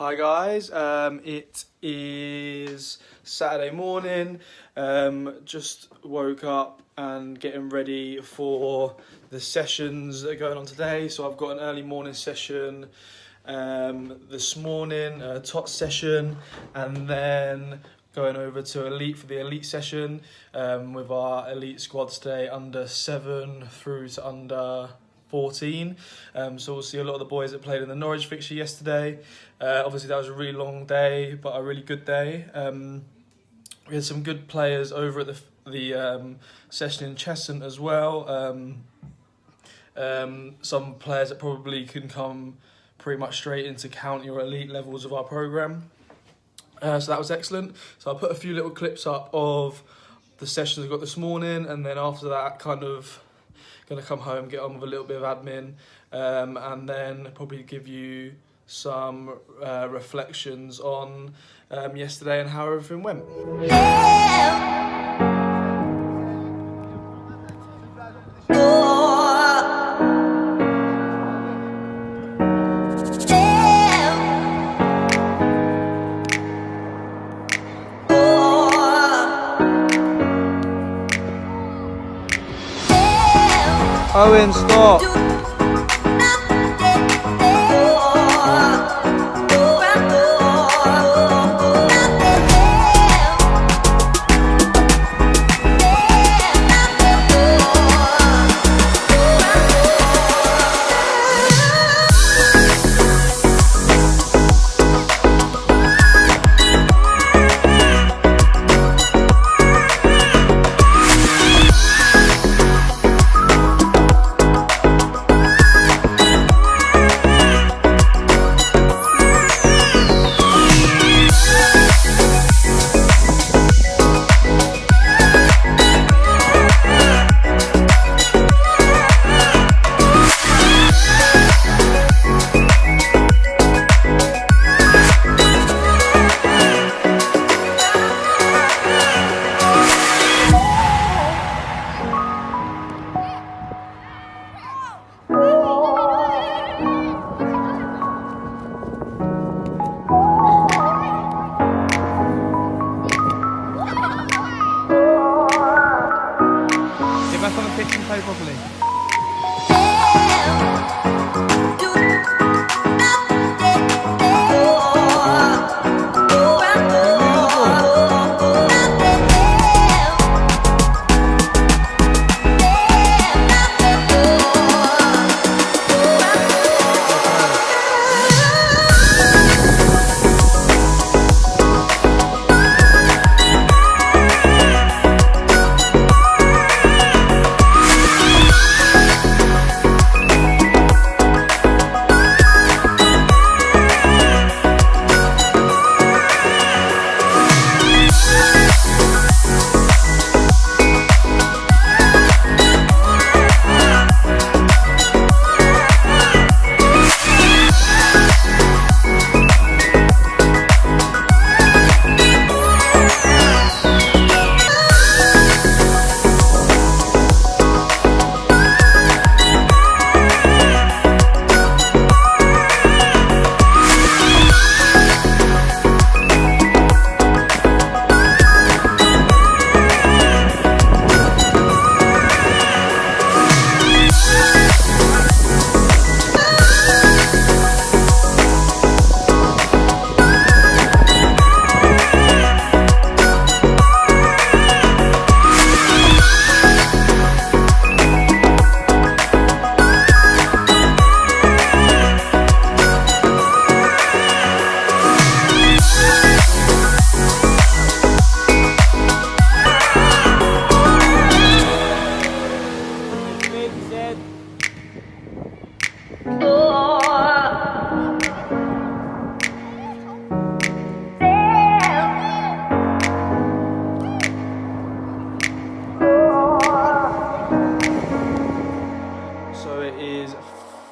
Hi guys, it is Saturday morning, just woke up and getting ready for the sessions that are going on today. So I've got an early morning session this morning, a tot session, and then going over to Elite for the Elite session with our Elite squads today, under 7 through to under 14. So we'll see a lot of the boys that played in the Norwich fixture yesterday. Obviously that was a really long day, but a really good day. We had some good players over at the session in Cheshunt as well. Some players that probably can come pretty much straight into county or elite levels of our programme. So that was excellent. So I'll put a few little clips up of the sessions I got this morning, and then after that kind of going to come home, get on with a little bit of admin, and then probably give you some reflections on yesterday and how everything went. Owen, stop! Back on the pitch and play properly.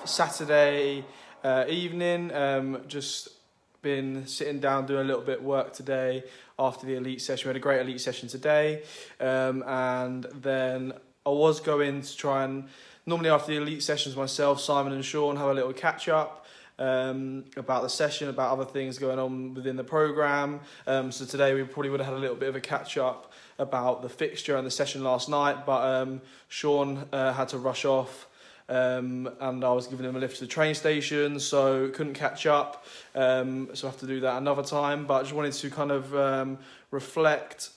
Saturday evening, just been sitting down doing a little bit of work today after the Elite session. We had a great Elite session today, and then I was going to try and, normally after the Elite sessions myself, Simon and Sean have a little catch up, about the session, about other things going on within the programme. So today we probably would have had a little bit of a catch-up about the fixture and the session last night, but Sean had to rush off, and I was giving him a lift to the train station, so couldn't catch up, so I have to do that another time. But I just wanted to kind of reflect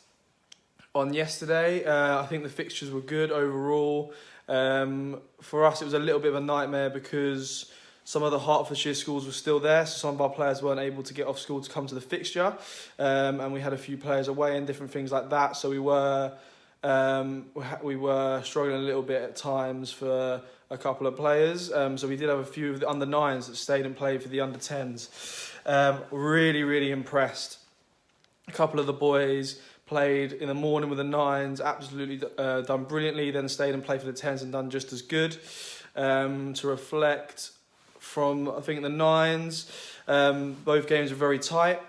on yesterday. I think the fixtures were good overall. For us it was a little bit of a nightmare because some of the Hertfordshire schools were still there, so some of our players weren't able to get off school to come to the fixture, and we had a few players away and different things like that, so we were struggling a little bit at times for a couple of players. So we did have a few of the under-9s that stayed and played for the under-10s. Really impressed. A couple of the boys played in the morning with the 9s, absolutely done brilliantly, then stayed and played for the 10s and done just as good. To reflect from, I think, the 9s, both games were very tight.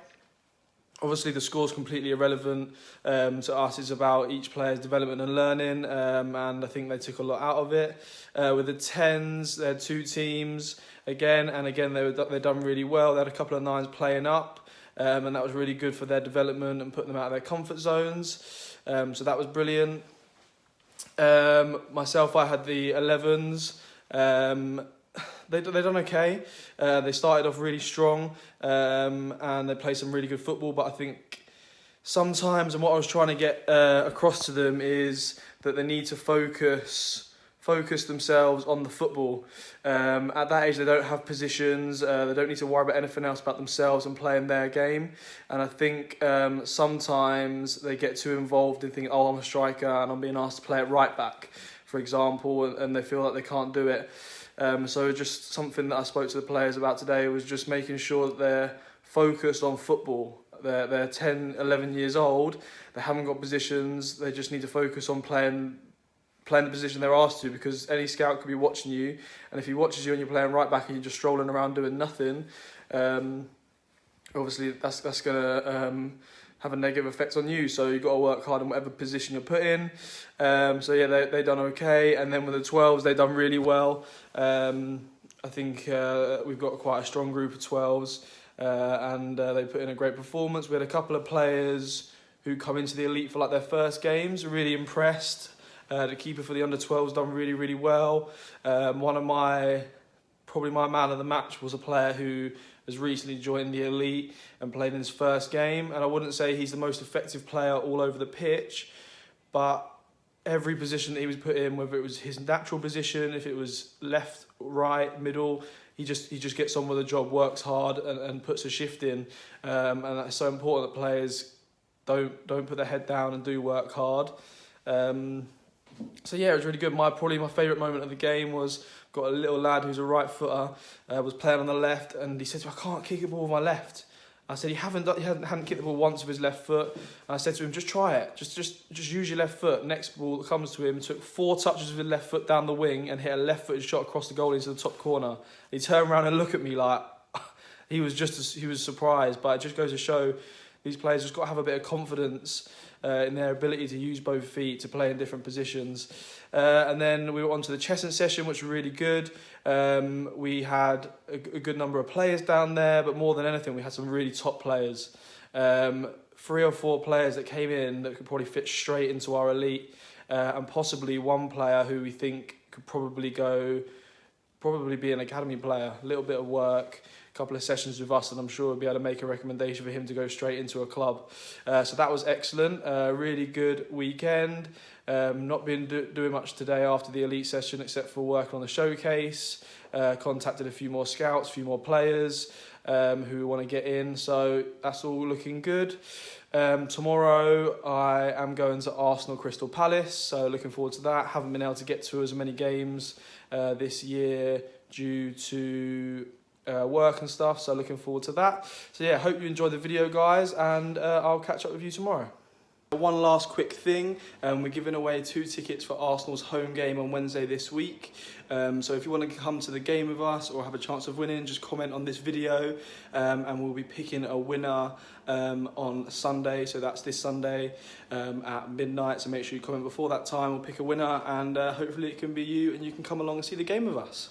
Obviously the score's completely irrelevant to us. It's about each player's development and learning, and I think they took a lot out of it. With the 10s, they had 2 teams again, and again they'd done really well. They had a couple of 9s playing up, and that was really good for their development and putting them out of their comfort zones. So that was brilliant. Myself, I had the 11s. They done okay. They started off really strong, and they played some really good football. But I think sometimes, and what I was trying to get across to them is that they need to focus themselves on the football. At that age, they don't have positions. They don't need to worry about anything else but themselves and playing their game. And I think sometimes they get too involved in thinking, oh, I'm a striker and I'm being asked to play at right back, for example, and they feel like they can't do it. So just something that I spoke to the players about today was just making sure that they're focused on football. They're 10, 11 years old. They haven't got positions. They just need to focus on playing the position they're asked to, because any scout could be watching you, and if he watches you and you're playing right back and you're just strolling around doing nothing, obviously that's going to have a negative effect on you. So you've got to work hard in whatever position you're put in. So yeah, they done okay. And then with the 12s, they done really well. I think we've got quite a strong group of 12s, and they put in a great performance. We had a couple of players who come into the elite for like their first games. Really impressed. The keeper for the under-12s done really well. Probably my man of the match was a player who has recently joined the elite and played in his first game. And I wouldn't say he's the most effective player all over the pitch, but every position that he was put in, whether it was his natural position, if it was left, right, middle, he just gets on with the job, works hard and puts a shift in. And that's so important that players don't put their head down and do work hard. So yeah, it was really good. Probably my favourite moment of the game was, got a little lad who's a right footer, was playing on the left, and he said to me, I can't kick a ball with my left. I said, he hadn't kicked the ball once with his left foot. And I said to him, just try it. Just use your left foot. Next ball that comes to him, took 4 touches with his left foot down the wing and hit a left-footed shot across the goal into the top corner. He turned around and looked at me like he was surprised. But it just goes to show these players just got to have a bit of confidence in their ability to use both feet to play in different positions. And then we were on to the Cheshunt session, which was really good. We had a good number of players down there, but more than anything, we had some really top players. 3 or 4 players that came in that could probably fit straight into our elite, and possibly one player who we think could probably be an academy player. A little bit of work, a couple of sessions with us, and I'm sure we'll be able to make a recommendation for him to go straight into a club. So that was excellent. Really good weekend. Not been doing much today after the elite session except for working on the showcase. Contacted a few more scouts, a few more players who want to get in. So that's all looking good. Tomorrow I am going to Arsenal Crystal Palace, so looking forward to that. Haven't been able to get to as many games this year due to work and stuff, so looking forward to that. So yeah, hope you enjoyed the video, guys, and I'll catch up with you tomorrow. One last quick thing, we're giving away 2 tickets for Arsenal's home game on Wednesday this week. So if you want to come to the game with us or have a chance of winning, just comment on this video, and we'll be picking a winner on Sunday. So that's this Sunday at midnight. So make sure you comment before that time. We'll pick a winner, and hopefully it can be you, and you can come along and see the game with us.